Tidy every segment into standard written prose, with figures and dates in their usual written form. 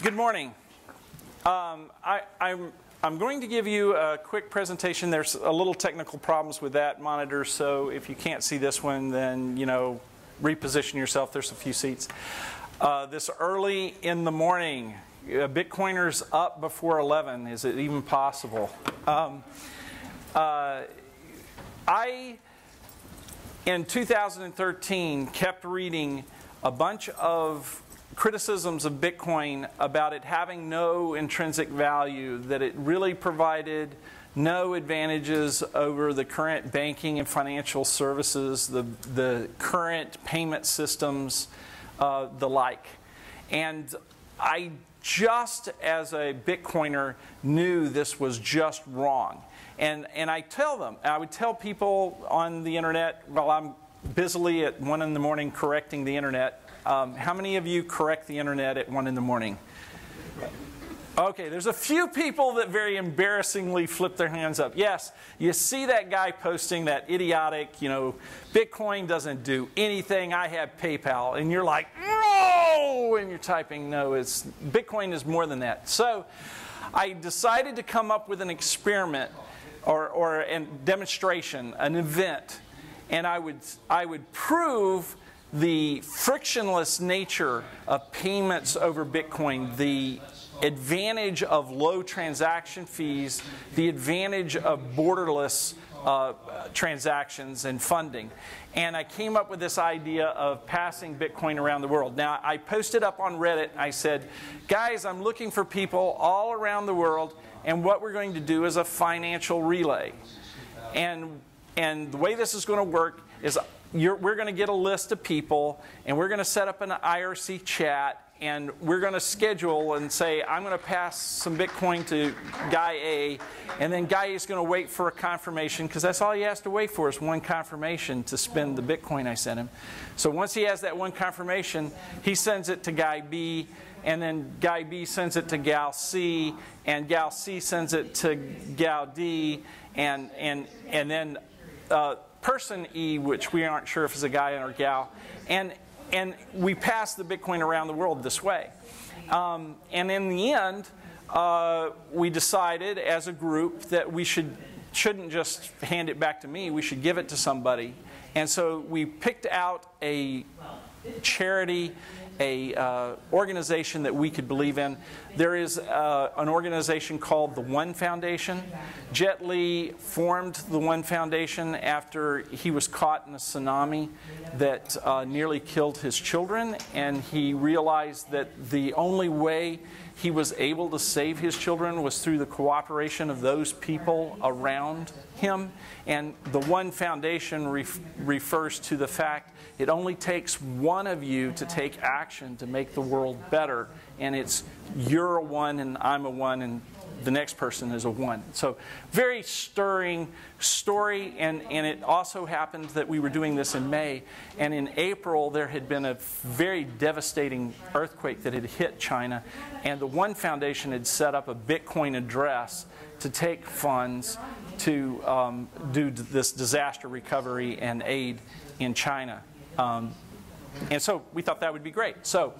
Good morning. I'm going to give you a quick presentation. There's a little technical problems with that monitor, so if you can't see this one, then, reposition yourself. There's a few seats. This early in the morning, Bitcoiners up before 11. Is it even possible? I, in 2013, kept reading a bunch of criticisms of Bitcoin about it having no intrinsic value, that it really provided no advantages over the current banking and financial services, the current payment systems, the like. And I just, as a Bitcoiner, knew this was just wrong. And I would tell people on the internet while I'm busily at 1 in the morning correcting the internet. How many of you correct the internet at 1 in the morning? Okay, there's a few people that very embarrassingly flip their hands up. Yes, you see that guy posting that idiotic, Bitcoin doesn't do anything, I have PayPal. And you're like, no! And you're typing, no, Bitcoin is more than that. So I decided to come up with an experiment or a demonstration, an event. And I would prove the frictionless nature of payments over Bitcoin, the advantage of low transaction fees, the advantage of borderless transactions and funding. And I came up with this idea of passing Bitcoin around the world. Now, I posted up on Reddit, I said, guys, I'm looking for people all around the world, and what we're going to do is a financial relay. And the way this is going to work is we're going to get a list of people, and we're going to set up an IRC chat, and we're going to schedule and say, I'm going to pass some Bitcoin to guy A, and then guy A is going to wait for a confirmation, because that's all he has to wait for is one confirmation to spend the Bitcoin I sent him. So once he has that one confirmation, he sends it to guy B, and then guy B sends it to gal C, and gal C sends it to gal D, and then person E, which we aren't sure if it's a guy or a gal, and we pass the Bitcoin around the world this way. And in the end, we decided as a group that we shouldn't just hand it back to me, we should give it to somebody. And so we picked out a charity, a organization that we could believe in. There is an organization called the One Foundation. Jet Li formed the One Foundation after he was caught in a tsunami that nearly killed his children, and he realized that the only way he was able to save his children was through the cooperation of those people around him. And the One Foundation refers to the fact it only takes one of you to take action to make the world better. And it's you're a one and I'm a one and the next person is a one. So very stirring story. And it also happened that we were doing this in May. And in April, there had been a very devastating earthquake that had hit China. And the One Foundation had set up a Bitcoin address to take funds to do this disaster recovery and aid in China. And so we thought that would be great. So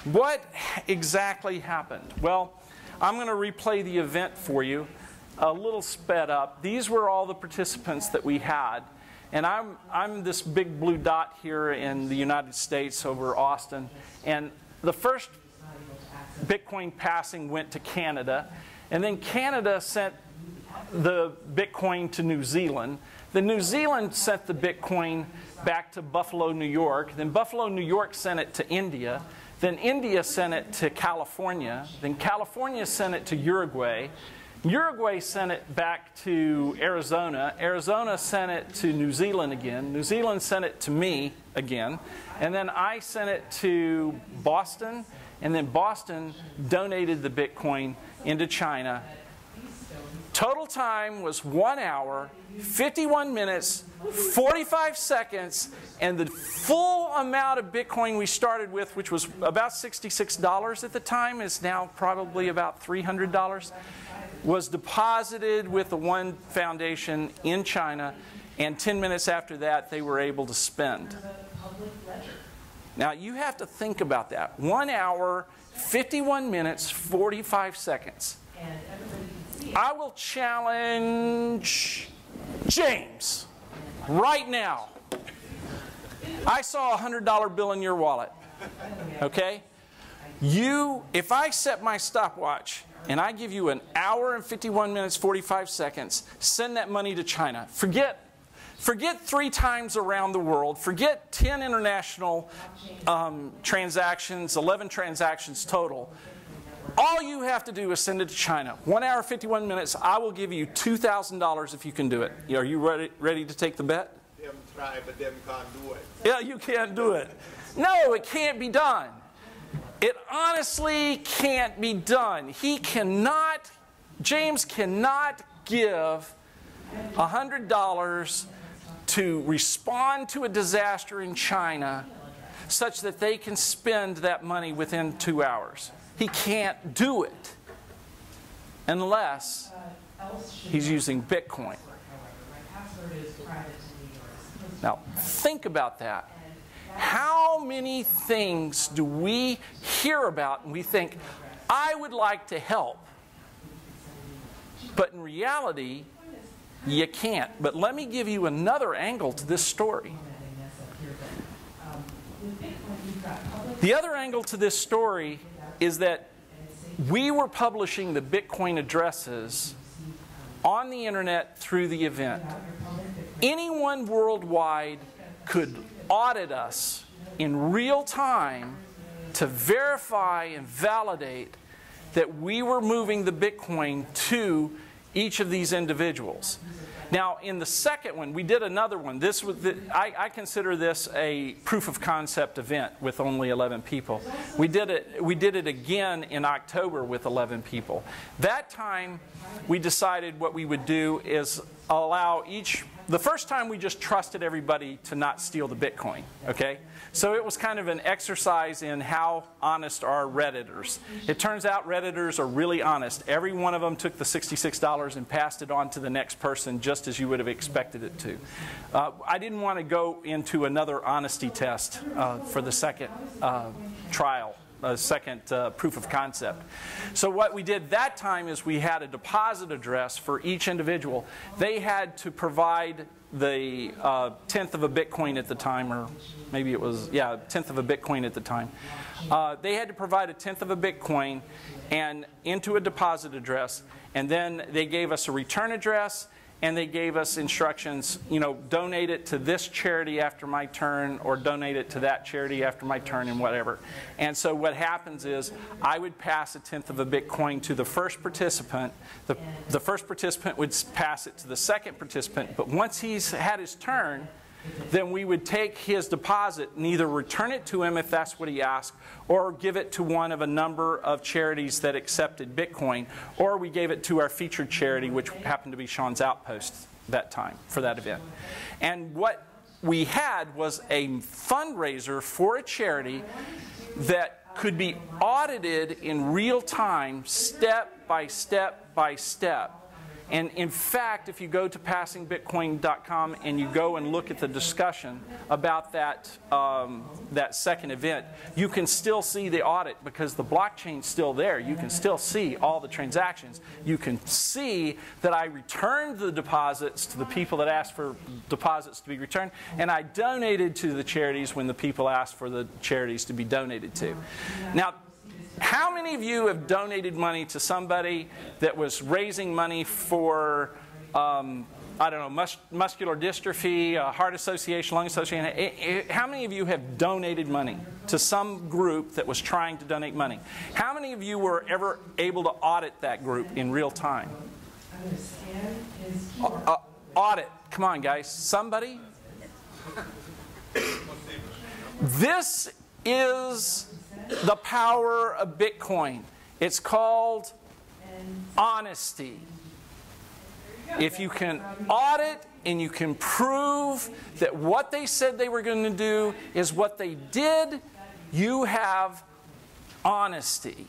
what exactly happened? Well, I'm going to replay the event for you, a little sped up. These were all the participants that we had. And I'm this big blue dot here in the United States over Austin. And the first Bitcoin passing went to Canada. And then Canada sent the Bitcoin to New Zealand. Then New Zealand sent the Bitcoin back to Buffalo, New York. Then Buffalo, New York sent it to India. Then India sent it to California. Then California sent it to Uruguay. Uruguay sent it back to Arizona. Arizona sent it to New Zealand again. New Zealand sent it to me again. And then I sent it to Boston. And then Boston donated the Bitcoin into China. Total time was 1 hour, 51 minutes, 45 seconds, and the full amount of Bitcoin we started with, which was about $66 at the time, is now probably about $300, was deposited with the One Foundation in China, and 10 minutes after that, they were able to spend. Now, you have to think about that. 1 hour, 51 minutes, 45 seconds. I will challenge James right now. I saw a $100 bill in your wallet. Okay? If I set my stopwatch and I give you 1 hour and 51 minutes, 45 seconds, send that money to China. Forget 3 times around the world. Forget 10 international transactions, 11 transactions total. All you have to do is send it to China. 1 hour, 51 minutes. I will give you $2,000 if you can do it. Are you ready to take the bet? Them try, but them can't do it. Yeah, you can't do it. No, it can't be done. It honestly can't be done. James cannot give $100 to respond to a disaster in China such that they can spend that money within 2 hours. He can't do it unless he's using Bitcoin. Now, think about that. How many things do we hear about and we think, I would like to help? But in reality, you can't. But let me give you another angle to this story. The other angle to this story is that we were publishing the Bitcoin addresses on the internet through the event. Anyone worldwide could audit us in real time to verify and validate that we were moving the Bitcoin to each of these individuals. Now, in the second one, we did another one. I consider this a proof of concept event with only 11 people. We did it again in October with 11 people. That time, we decided what we would do is allow the first time we just trusted everybody to not steal the Bitcoin, okay? So it was kind of an exercise in how honest are Redditors. It turns out Redditors are really honest. Every one of them took the $66 and passed it on to the next person just as you would have expected it to. I didn't want to go into another honesty test for the second trial. A second proof of concept. So what we did that time is we had a deposit address for each individual. They had to provide the 10th of a Bitcoin at the time, or maybe it was, 10th of a Bitcoin at the time. They had to provide a 10th of a Bitcoin and into a deposit address, and then they gave us a return address, and they gave us instructions, donate it to this charity after my turn, or donate it to that charity after my turn, and whatever. And so what happens is I would pass a 10th of a Bitcoin to the first participant. The first participant would pass it to the second participant, but once he's had his turn, then we would take his deposit and either return it to him if that's what he asked, or give it to one of a number of charities that accepted Bitcoin, or we gave it to our featured charity, which happened to be Sean's Outpost that time for that event. And what we had was a fundraiser for a charity that could be audited in real time, step by step by step. And in fact, if you go to passingbitcoin.com and you go and look at the discussion about that, that second event, you can still see the audit because the blockchain's still there. You can still see all the transactions. You can see that I returned the deposits to the people that asked for deposits to be returned, and I donated to the charities when the people asked for the charities to be donated to. Now, how many of you have donated money to somebody that was raising money for, I don't know, muscular dystrophy, heart association, lung association? How many of you have donated money to some group that was trying to donate money? How many of you were ever able to audit that group in real time? Audit. Come on, guys. Somebody? This is the power of Bitcoin. It's called honesty. If you can audit and you can prove that what they said they were going to do is what they did, you have honesty.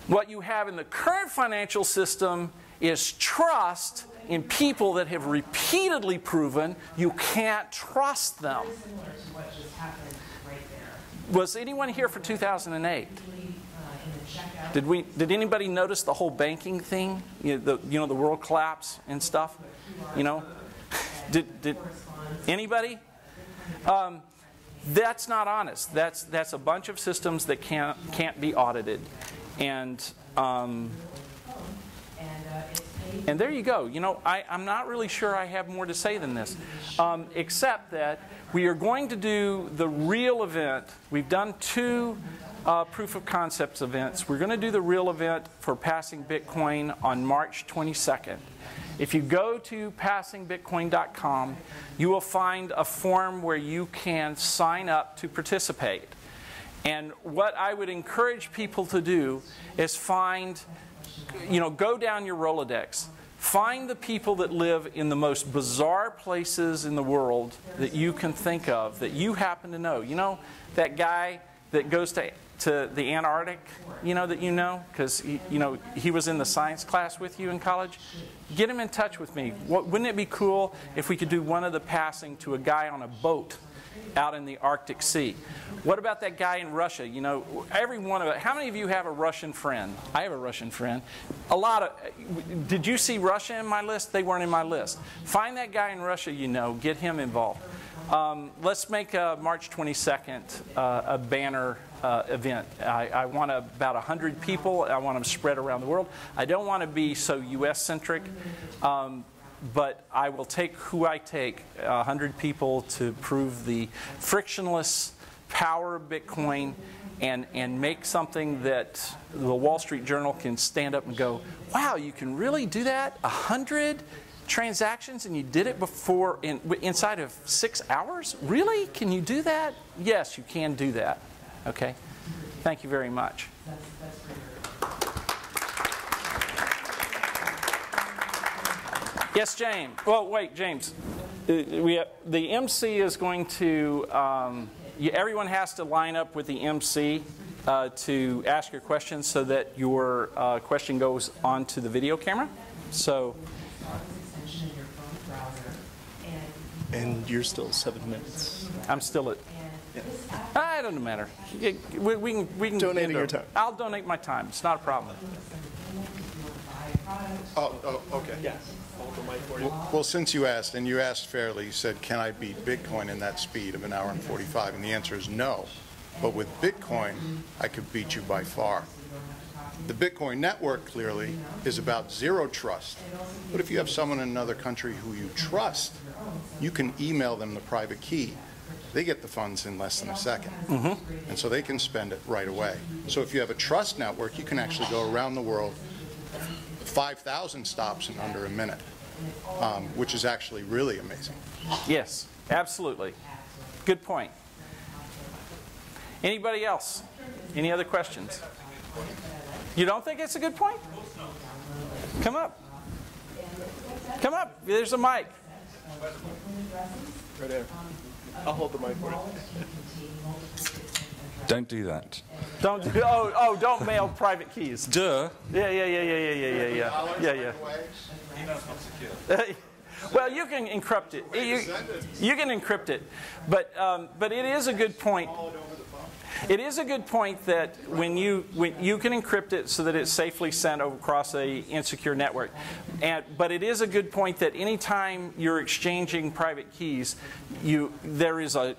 What you have in the current financial system is trust in people that have repeatedly proven you can't trust them. Was anyone here for 2008? Did anybody notice the whole banking thing? The world collapse and stuff? Did anybody? That's not honest. That's a bunch of systems that can't be audited, and there you go. I'm not really sure I have more to say than this, except that we are going to do the real event. We've done 2 proof of concepts events. We're going to do the real event for Passing Bitcoin on March 22nd. If you go to passingbitcoin.com, you will find a form where you can sign up to participate. And what I would encourage people to do is find, go down your Rolodex. Find the people that live in the most bizarre places in the world that you can think of, that you happen to know. That guy that goes to the Antarctic, because he was in the science class with you in college. Get him in touch with me. Wouldn't it be cool if we could do one of the passing to a guy on a boat out in the Arctic Sea? What about that guy in Russia? Every one of it. How many of you have a Russian friend? I have a Russian friend. A lot of. Did you see Russia in my list? They weren't in my list. Find that guy in Russia. Get him involved. Let's make March 22nd a banner event. I want about 100 people. I want them spread around the world. I don't want to be so U.S.-centric, but I will take who I take, 100 people to prove the frictionless power of Bitcoin and make something that the Wall Street Journal can stand up and go, wow, you can really do that? 100 transactions and you did it inside of 6 hours? Really? Can you do that? Yes, you can do that. Okay? Thank you very much. Yes, James. Well, wait, James. The MC is going to, everyone has to line up with the MC to ask your questions so that your question goes onto the video camera. So. And you're still 7 minutes. I'm still at. Yeah. It doesn't matter. We can donating your time. I'll donate my time. It's not a problem. Oh, okay. Yes. Well, since you asked, and you asked fairly, you said, can I beat Bitcoin in that speed of 1 hour and 45? And the answer is no. But with Bitcoin, I could beat you by far. The Bitcoin network, clearly, is about zero trust. But if you have someone in another country who you trust, you can email them the private key. They get the funds in less than a second. Mm-hmm. And so they can spend it right away. So if you have a trust network, you can actually go around the world 5,000 stops in under a minute, which is actually really amazing. Yes, absolutely. Good point. Anybody else? Any other questions? You don't think it's a good point? Come up. Come up. There's a mic. Right there. I'll hold the mic for you. Don't do that. Don't do. Don't mail private keys. Duh. Yeah. Well, you can encrypt it. You can encrypt it, but it is a good point. It is a good point that when you can encrypt it so that it's safely sent across a insecure network. But it is a good point that anytime you're exchanging private keys, there is a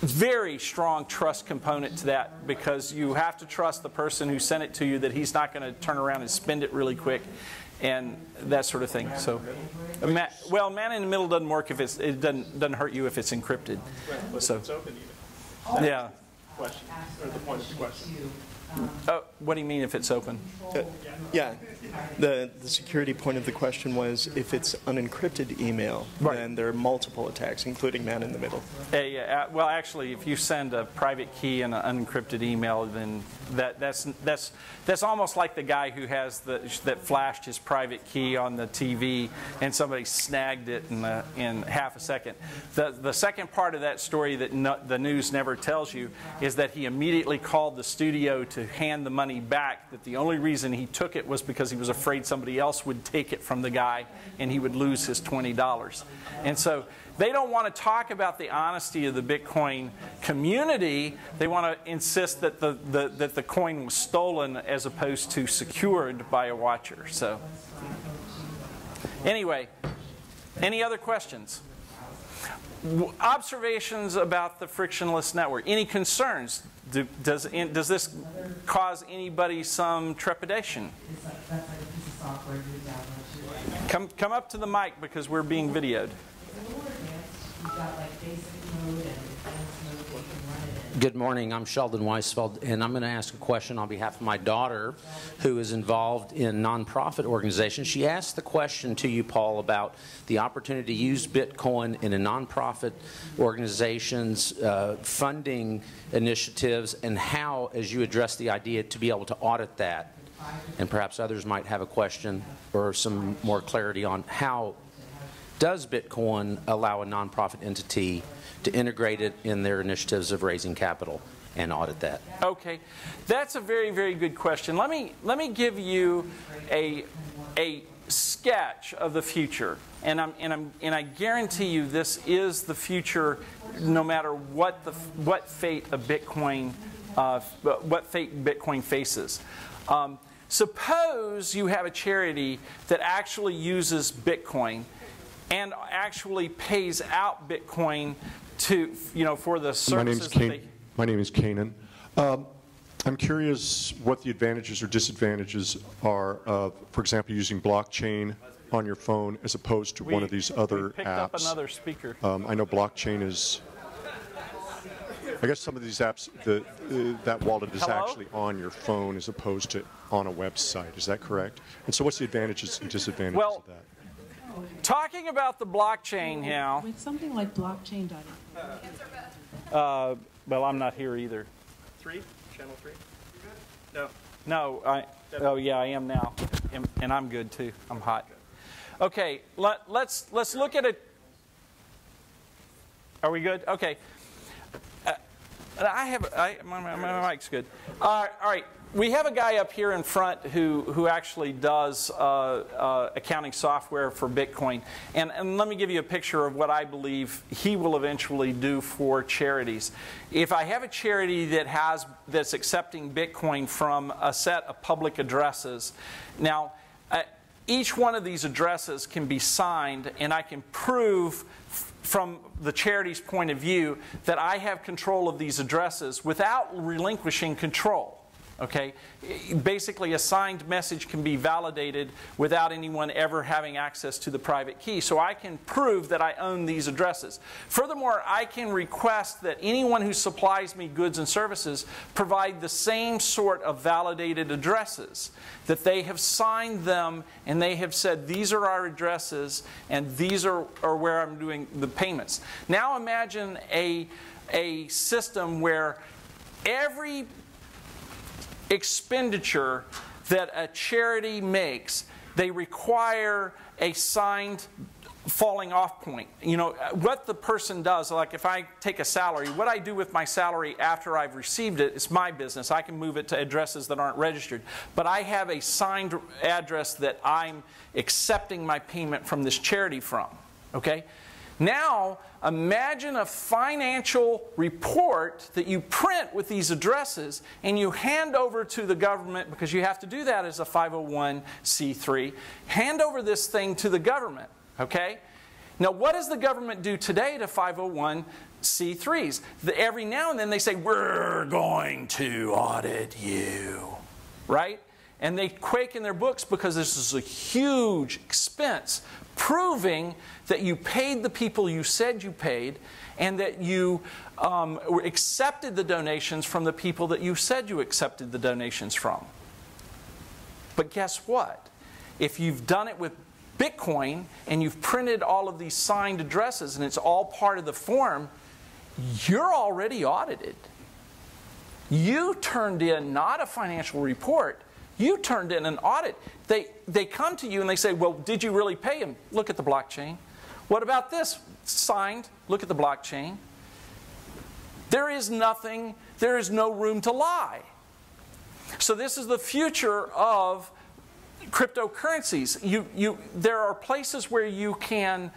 very strong trust component to that, because you have to trust the person who sent it to you that he's not going to turn around and spend it really quick and that sort of thing. So, man in the middle doesn't work if it doesn't hurt you if it's encrypted. So, it's open even. yeah. Question, or the point of the question. What do you mean if it's open? Yeah, the security point of the question was if it's unencrypted email, right, then there are multiple attacks, including man in the middle. Well, actually, if you send a private key and an unencrypted email, then that's almost like the guy who has that flashed his private key on the TV and somebody snagged it in half a second. The second part of that story that the news never tells you is that he immediately called the studio to to hand the money back, that the only reason he took it was because he was afraid somebody else would take it from the guy and he would lose his $20. And so they don't want to talk about the honesty of the Bitcoin community. They want to insist that the coin was stolen as opposed to secured by a watcher. So anyway, any other questions? Observations about the frictionless network. Any concerns? Does this cause anybody some trepidation? Come up to the mic because we're being videoed. Good morning. I'm Sheldon Weisfeld, and I'm going to ask a question on behalf of my daughter, who is involved in nonprofit organizations. She asked the question to you, Paul, about the opportunity to use Bitcoin in a nonprofit organization's funding initiatives, and how, as you address the idea, to be able to audit that. And perhaps others might have a question or some more clarity on how does Bitcoin allow a nonprofit entity to integrate it in their initiatives of raising capital and audit that? Okay, that's a very, very good question. Let me give you a sketch of the future, and I guarantee you this is the future, no matter what fate of Bitcoin, what fate Bitcoin faces. Suppose you have a charity that actually uses Bitcoin and actually pays out Bitcoin to, for the services My name is Kanan. I'm curious what the advantages or disadvantages are of, for example, using blockchain on your phone as opposed to one of these other picked apps. Up another speaker. I know blockchain is, I guess some of these apps, that wallet is actually on your phone as opposed to on a website. Is that correct? And so what's the advantages and disadvantages of that? Talking about the blockchain now. With something like blockchain.info. Well, I'm not here either. Channel 3? No. Oh yeah, I am now, and I'm good too. I'm hot. Okay, let's look at it. Are we good? Okay. My mic's good. All right. We have a guy up here in front who actually does accounting software for Bitcoin. And let me give you a picture of what I believe he will eventually do for charities. If I have a charity that's accepting Bitcoin from a set of public addresses, now each one of these addresses can be signed, and I can prove from the charity's point of view that I have control of these addresses without relinquishing control. Okay? Basically, a signed message can be validated without anyone ever having access to the private key. So I can prove that I own these addresses. Furthermore, I can request that anyone who supplies me goods and services provide the same sort of validated addresses, that they have signed them and they have said, these are our addresses and these are where I'm doing the payments. Now imagine a system where every expenditure that a charity makes, they require a signed falling off point. What the person does, like if I take a salary, what I do with my salary after I've received it is my business. I can move it to addresses that aren't registered. But I have a signed address that I'm accepting my payment from this charity from. Okay? Now, imagine a financial report that you print with these addresses and you hand over to the government, because you have to do that as a 501c3. Hand over this thing to the government, okay? Now, what does the government do today to 501c3s? Every now and then they say, we're going to audit you, right? And they quake in their books because this is a huge expense, proving that you paid the people you said you paid and that you accepted the donations from the people that you said you accepted the donations from. But guess what? If you've done it with Bitcoin and you've printed all of these signed addresses and it's all part of the form, you're already audited. You turned in not a financial report. You turned in an audit. They come to you and they say, well, did you really pay him? Look at the blockchain. What about this? Signed. Look at the blockchain. There is no room to lie. So this is the future of cryptocurrencies. There are places where you can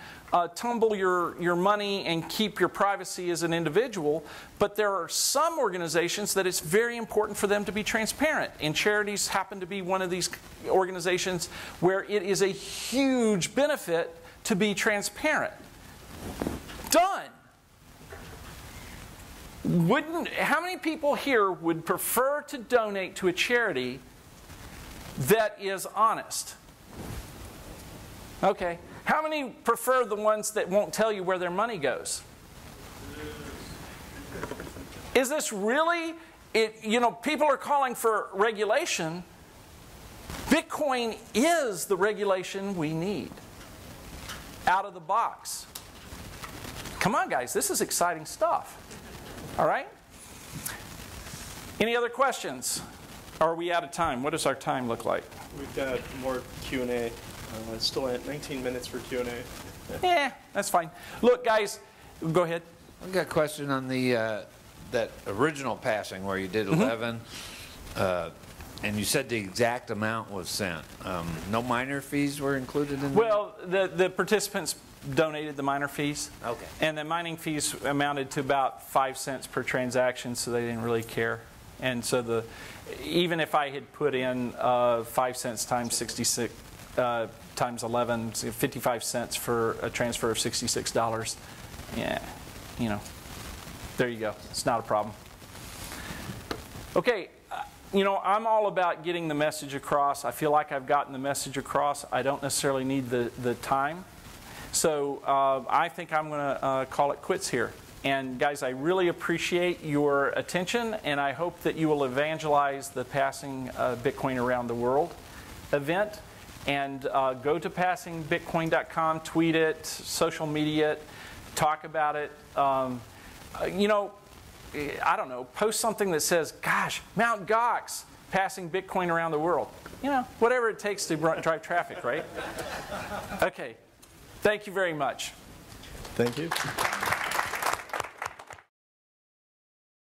tumble your money and keep your privacy as an individual, but there are some organizations that it's very important for them to be transparent. And charities happen to be one of these organizations where it is a huge benefit to be transparent. Done. How many people here would prefer to donate to a charity that is honest? Okay. How many prefer the ones that won't tell you where their money goes? Is this really, people are calling for regulation. Bitcoin is the regulation we need. Out of the box. Come on, guys, this is exciting stuff. All right? Any other questions? Or are we out of time? What does our time look like? We've got more Q&A. Still at 19 minutes for Q&A. Yeah, that's fine. Look, guys, go ahead. I've got a question on the that original passing where you did 11, and you said the exact amount was sent. No minor fees were included in Well, the participants donated the minor fees. Okay. And the mining fees amounted to about 5 cents per transaction, so they didn't really care. And so even if I had put in 5 cents times 66 times 11, 55 cents for a transfer of $66, yeah, there you go. It's not a problem. Okay, I'm all about getting the message across. I feel like I've gotten the message across. I don't necessarily need the time. So I think I'm going to call it quits here. And guys, I really appreciate your attention, and I hope that you will evangelize the Passing Bitcoin Around the World event. And go to passingbitcoin.com, tweet it, social media it, talk about it. I don't know, post something that says, gosh, Mt. Gox, passing Bitcoin around the world. Whatever it takes to drive traffic, right? Okay. Thank you very much. Thank you.